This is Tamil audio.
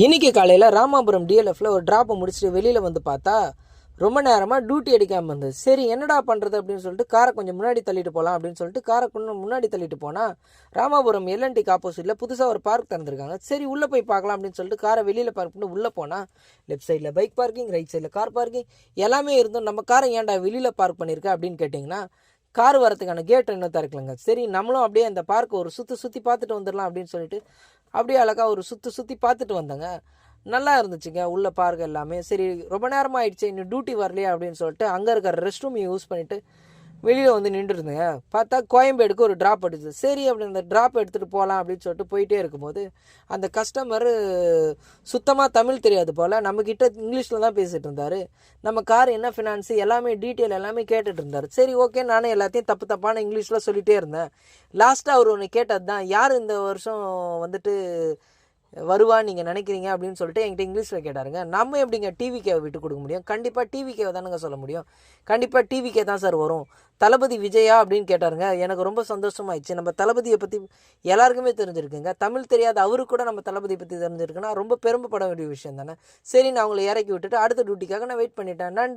இன்னைக்கு காலையில் ராமாபுரம் டிஎல்எஃப்ல ஒரு ட்ராப்பை முடிச்சுட்டு வெளியில் வந்து பார்த்தா ரொம்ப நேரமாக டியூட்டி அடிக்காமல் இருந்தது. சரி என்னடா பண்ணுறது அப்படின்னு சொல்லிட்டு காரை கொஞ்சம் முன்னாடி தள்ளிட்டு போகலாம் அப்படின்னு சொல்லிட்டு காரை கொஞ்சம் முன்னாடி தள்ளிட்டு போனால் ராமாபுரம் எல்என்டிக்கு ஆப்போசிட்டில் புதுசாக ஒரு பார்க் திறந்துருக்காங்க. சரி உள்ளே போய் பார்க்கலாம் அப்படின்னு சொல்லிட்டு காரை வெளியில் பார்க் பண்ணி உள்ளே போனால் லெஃப்ட் சைடில் பைக் பார்க்கிங், ரைட் சைடில் கார் பார்க்கிங் எல்லாமே இருந்தும் நம்ம காரை ஏன்டா வெளியில் பார்க் பண்ணியிருக்கா அப்படின்னு கேட்டிங்கன்னா கார் வரத்துக்கான கேட் இன்னும் திறக்கலங்க. சரி நம்மளும் அப்படியே அந்த பார்க்கை ஒரு சுற்றி பார்த்துட்டு வந்துடலாம் அப்படின்னு சொல்லிட்டு அப்படியே அழகாக ஒரு சுற்றி பார்த்துட்டு வந்தேங்க. நல்லா இருந்துச்சுங்க உள்ள பார்க்க எல்லாமே. சரி ரொம்ப நேரமாக ஆயிடுச்சு இன்னும் டியூட்டி வரலையா அப்படின்னு சொல்லிட்டு அங்கே இருக்கிற ரெஸ்ட் ரூம் யூஸ் பண்ணிவிட்டு வெளியில் வந்து நின்றுருந்தேங்க. பார்த்தா கோயம்பேடுக்கு ஒரு ட்ராப் அடிச்சு. சரி அப்படி அந்த ட்ராப் எடுத்துகிட்டு போகலாம் அப்படின்னு சொல்லிட்டு போயிட்டே இருக்கும்போது அந்த கஸ்டமரு சுத்தமாக தமிழ் தெரியாது போல் நம்மக்கிட்ட இங்கிலீஷில் தான் பேசிகிட்டு இருந்தார். நம்ம கார் என்ன ஃபினான்ஸு எல்லாமே டீட்டெயில் எல்லாமே கேட்டுட்டு இருந்தார். சரி ஓகே நானும் எல்லாத்தையும் தப்பான இங்கிலீஷில் சொல்லிகிட்டே இருந்தேன். லாஸ்ட்டாக அவர் ஒன்று கேட்டது தான், யார் இந்த வருஷம் வந்துட்டு வருவான்னு நீங்கள் நினைக்கிறீங்க அப்படின்னு சொல்லிட்டு என்கிட்ட இங்கிலீஷில் கேட்டாருங்க. நம்ம எப்படிங்க டிவிகேவை விட்டு கொடுக்க முடியும்? கண்டிப்பாக டிவிகேவை தானுங்க சொல்ல முடியும். கண்டிப்பாக டிவிகே தான் சார் வரும். தளபதி விஜயா அப்படின்னு கேட்டாருங்க. எனக்கு ரொம்ப சந்தோஷமாயிடுச்சு. நம்ம தளபதியை பற்றி எல்லாருக்குமே தெரிஞ்சிருக்குங்க. தமிழ் தெரியாத அவருக்கு கூட நம்ம தளபதியை பற்றி தெரிஞ்சிருக்குன்னா ரொம்ப பெருமைப்பட வேண்டிய விஷயம் தானே. சரி நான் அவங்களை இறக்கி விட்டுட்டு அடுத்த டியூட்டிக்காக நான் வெயிட் பண்ணிட்டேன். நன்றி.